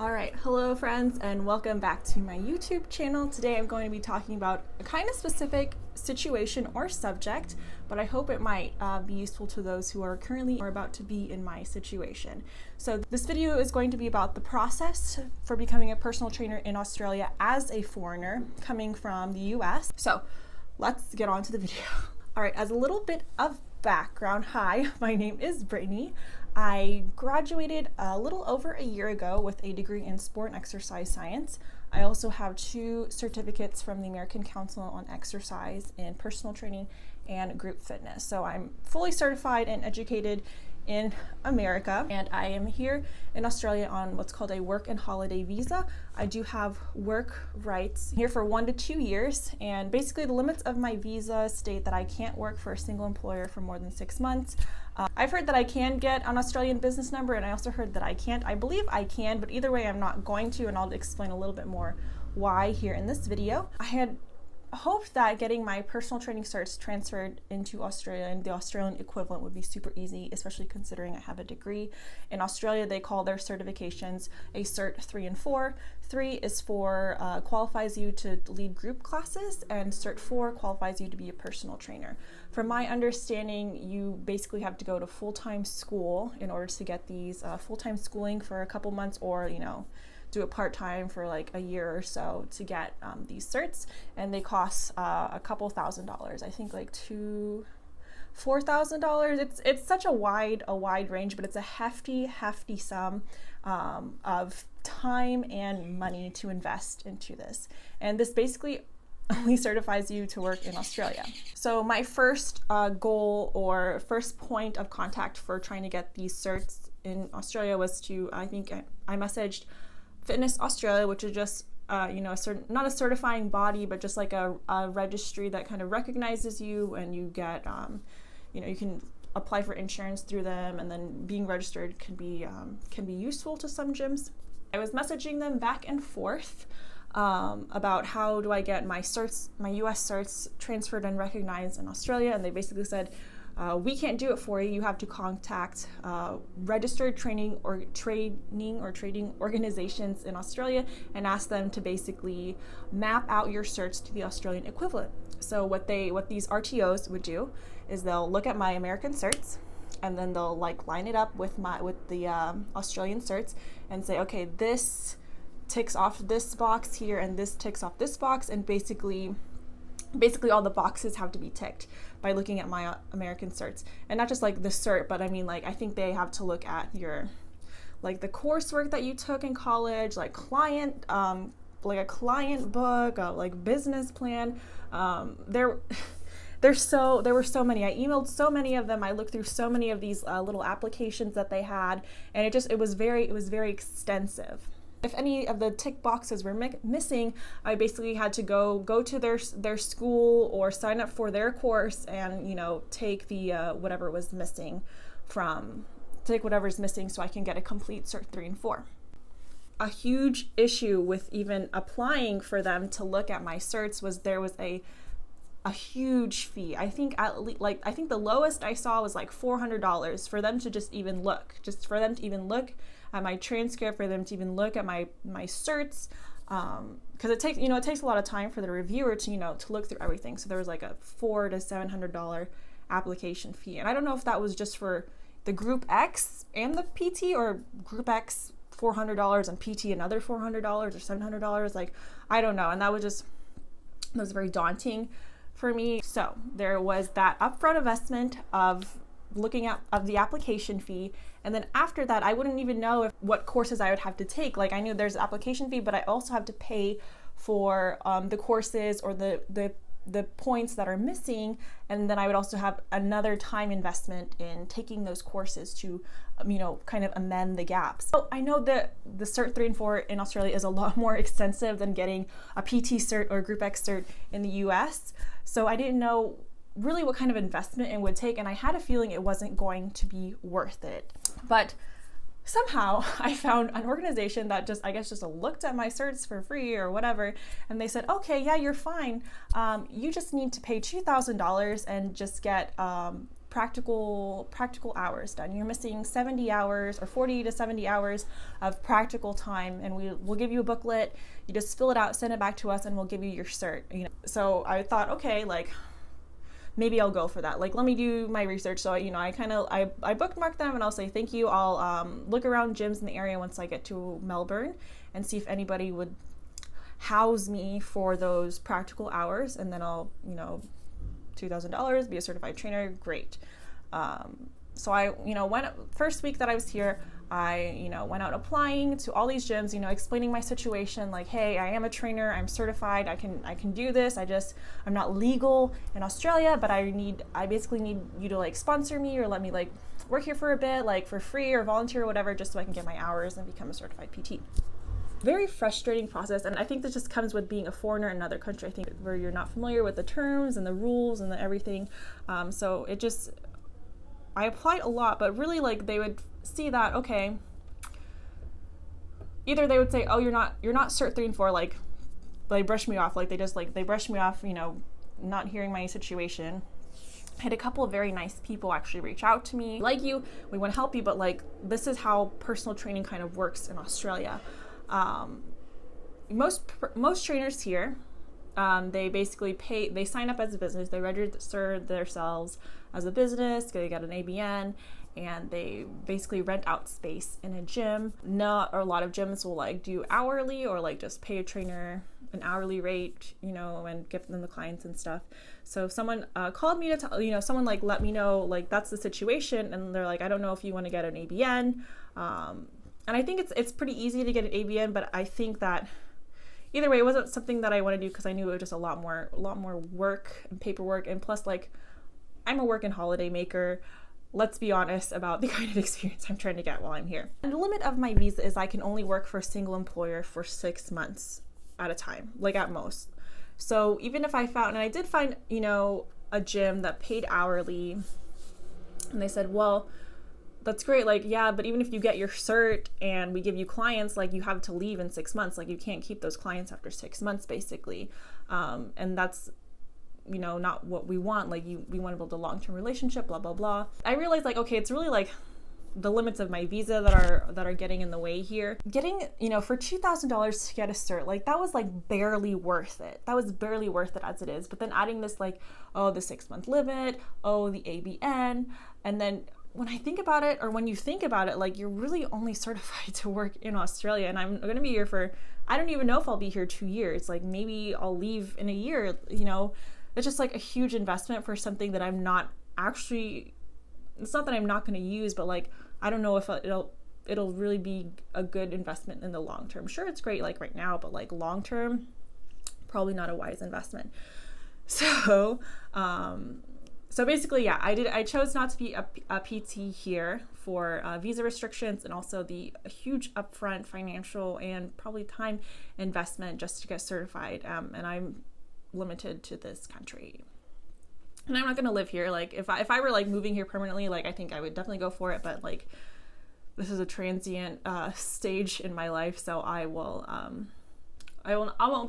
All right, hello friends and welcome back to my YouTube channel. Today I'm going to be talking about a kind of specific situation or subject, but I hope it might be useful to those who are currently or about to be in my situation. So this video is going to be about the process for becoming a personal trainer in Australia as a foreigner coming from the US. So let's get on to the video. All right, as a little bit of background, hi, my name is Brittany. I graduated a little over a year ago with a degree in sport and exercise science. I also have 2 certificates from the American Council on Exercise in personal training and group fitness. So I'm fully certified and educated in America, and I am here in Australia on what's called a work and holiday visa. I do have work rights here for 1 to 2 years, and basically the limits of my visa state that I can't work for a single employer for more than 6 months. I've heard that I can get an Australian business number, and I also heard that I can't. I believe I can, but either way I'm not going to, and I'll explain a little bit more why here in this video. I had hoped that getting my personal training certs transferred into Australia and the Australian equivalent would be super easy, especially considering I have a degree. In Australia, they call their certifications a Cert 3 and 4. 3 is for qualifies you to lead group classes, and Cert 4 qualifies you to be a personal trainer. From my understanding, you basically have to go to full-time school in order to get these full-time schooling for a couple months, or do it part-time for like a year or so to get these certs, and they cost a couple $1,000s. I think like $4,000. It's such a wide range, but it's a hefty sum of time and money to invest into this. And this basically only certifies you to work in Australia. So my first goal or first point of contact for trying to get these certs in Australia was to, I messaged Fitness Australia, which is just not a certifying body, but just like a registry that kind of recognizes you, and you get you can apply for insurance through them, and then being registered can be useful to some gyms. I was messaging them back and forth about how do I get my certs, my US certs transferred and recognized in Australia, and they basically said, we can't do it for you. You have to contact registered training or trading organizations in Australia and ask them to basically map out your certs to the Australian equivalent. So what these RTOs would do is they'll look at my American certs, and then they'll line it up with the Australian certs and say, okay, this ticks off this box here, and this ticks off this box, and basically all the boxes have to be ticked by looking at my American certs. And not just like the cert, but I mean, like, I think they have to look at your, like, the coursework that you took in college, like like a client book, like business plan. There were so many. I emailed so many of them. I looked through so many of these little applications that they had, and it was very extensive. If any of the tick boxes were missing, I basically had to go to their school or sign up for their course and take the whatever's missing so I can get a complete Cert 3 and 4. A huge issue with even applying for them to look at my certs was there was a huge fee. I think the lowest I saw was like $400 for them to just for them to even look at my transcript, for them to even look at my certs, because it takes a lot of time for the reviewer to look through everything. So there was like a $400 to $700 application fee, and I don't know if that was just for the Group X and the PT, or Group X $400 and PT another $400 or $700. Like, I don't know, and that was very daunting for me. So there was that upfront investment of looking at the application fee, and then after that I wouldn't even know what courses I would have to take. Like, I knew there's an application fee, but I also have to pay for the courses or the points that are missing, and then I would also have another time investment in taking those courses to kind of amend the gaps. So I know that the Cert 3 and 4 in Australia is a lot more extensive than getting a PT cert or Group X cert in the US, so I didn't know really what kind of investment it would take, and I had a feeling it wasn't going to be worth it. But somehow I found an organization that just looked at my certs for free or whatever, and they said, okay, yeah, you're fine. You just need to pay $2,000 and just get practical hours done. You're missing 70 hours or 40 to 70 hours of practical time, and we'll give you a booklet. You just fill it out, send it back to us, and we'll give you your cert. So I thought, okay, like maybe I'll go for that. Like, let me do my research. So I bookmark them, and I'll say thank you. I'll look around gyms in the area once I get to Melbourne and see if anybody would house me for those practical hours, and then I'll $2,000, be a certified trainer, great. So I, first week that I was here, I, went out applying to all these gyms, explaining my situation, like, hey, I am a trainer, I'm certified, I can do this. I'm not legal in Australia, but I basically need you to like sponsor me or let me like work here for a bit, like for free or volunteer or whatever, just so I can get my hours and become a certified PT. Very frustrating process, and I think this just comes with being a foreigner in another country. I think where you're not familiar with the terms and the rules and everything. So I applied a lot, but really like they would see that, okay, either they would say, oh, you're not Cert 3 and 4, like they brush me off, like they brush me off, not hearing my situation. I had a couple of very nice people actually reach out to me, like you, we want to help you, but like this is how personal training kind of works in Australia. Most trainers here, they basically they sign up as a business, they register themselves as a business, they get an ABN, and they basically rent out space in a gym. Not a lot of gyms will like do hourly or like just pay a trainer an hourly rate, and give them the clients and stuff. So someone called me to tell, someone like let me know like that's the situation, and they're like, I don't know if you want to get an ABN. And I think it's pretty easy to get an ABN, but I think that either way, it wasn't something that I want to do because I knew it was just a lot more work and paperwork, and plus like I'm a work and holiday maker. Let's be honest about the kind of experience I'm trying to get while I'm here. And the limit of my visa is I can only work for a single employer for 6 months at a time, like at most. So even if I did find, a gym that paid hourly, and they said, well, that's great, like, yeah, but even if you get your cert and we give you clients, like you have to leave in 6 months, like you can't keep those clients after 6 months basically. And that's, not what we want. Like we want to build a long-term relationship, blah, blah, blah. I realized like, okay, it's really like the limits of my visa that are getting in the way here. Getting, for $2,000 to get a cert, like that was like barely worth it. That was barely worth it as it is. But then adding this like, oh, the 6-month limit, oh, the ABN, and then when I think about it, or when you think about it, like you're really only certified to work in Australia, and I'm going to be here for, I don't even know if I'll be here 2 years. Like maybe I'll leave in a year, It's just like a huge investment for something that I'm not actually, it's not that I'm not going to use, but like, I don't know if it'll really be a good investment in the long term. Sure, it's great like right now, but like long term, probably not a wise investment. So, so basically, yeah, I chose not to be a PT here for visa restrictions and also the huge upfront financial and probably time investment just to get certified. And I'm limited to this country. And I'm not going to live here. Like if I were like moving here permanently, like I think I would definitely go for it. But like this is a transient stage in my life, so I won't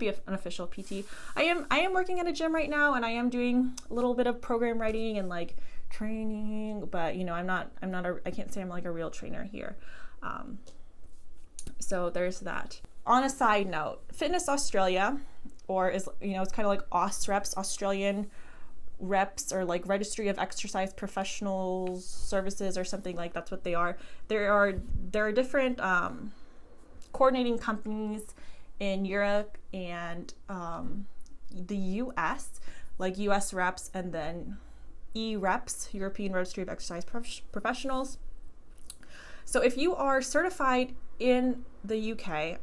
be an official PT. I am working at a gym right now, and I am doing a little bit of program writing and like training, but I can't say I'm like a real trainer here. So there's that. On a side note, Fitness Australia, or is it's kind of like AusReps, Australian reps, or like Registry of Exercise Professionals Services or something, like that's what they are. There are different coordinating companies in Europe and the US, like US reps, and then E-reps, European Registry of Exercise Professionals. So if you are certified in the UK,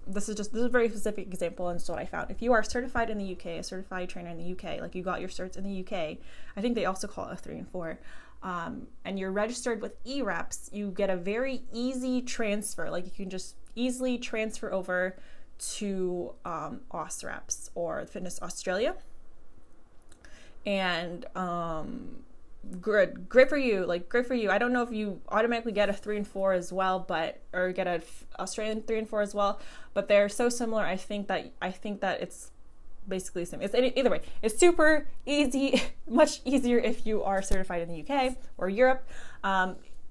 this is a very specific example, and so what I found. If you are certified in the UK, a certified trainer in the UK, like you got your certs in the UK, I think they also call it a 3 and 4, and you're registered with E-reps, you get a very easy transfer. Like you can just easily transfer over to AusReps or Fitness Australia, and great for you. I don't know if you automatically get a 3 and 4 as well, or get a Australian 3 and 4 as well, but they're so similar. I think that it's basically the same. It's either way. It's super easy, much easier if you are certified in the UK or Europe.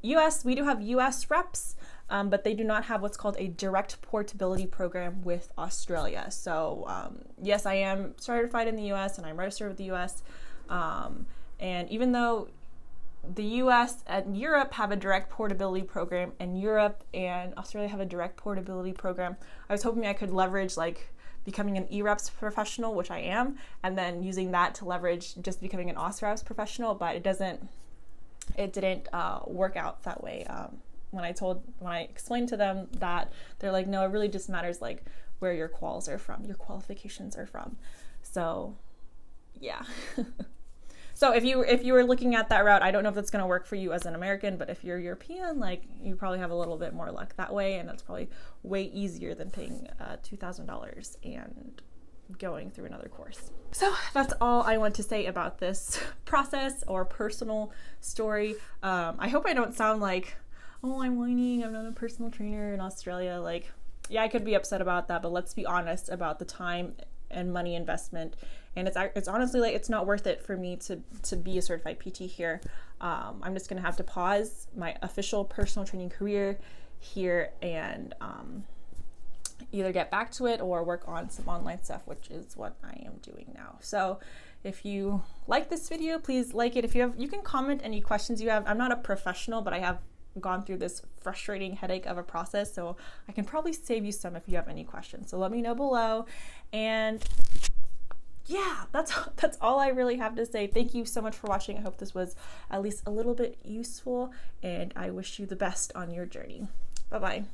US, we do have US reps, but they do not have what's called a direct portability program with Australia. So yes, I am certified in the US and I'm registered with the US. And even though the US and Europe have a direct portability program, and Europe and Australia have a direct portability program, I was hoping I could leverage like becoming an eReps professional, which I am, and then using that to leverage just becoming an AusReps professional, but it didn't work out that way. When I explained to them that, they're like, no, it really just matters like where your quals are from, your qualifications are from. So yeah. So if you were looking at that route, I don't know if that's going to work for you as an American, but if you're European, like you probably have a little bit more luck that way, and that's probably way easier than paying $2,000 and going through another course. So that's all I want to say about this process or personal story. I hope I don't sound like, oh, I'm whining, I'm not a personal trainer in Australia. Like, yeah, I could be upset about that, but let's be honest about the time and money investment, and it's honestly like it's not worth it for me to be a certified PT here. I'm just gonna have to pause my official personal training career here and either get back to it or work on some online stuff, which is what I am doing now. So if you like this video, please like it. If you can comment any questions you have. I'm not a professional, but I have gone through this frustrating headache of a process, so I can probably save you some if you have any questions. So let me know below. And yeah, that's all I really have to say. Thank you so much for watching. I hope this was at least a little bit useful, and I wish you the best on your journey. Bye-bye.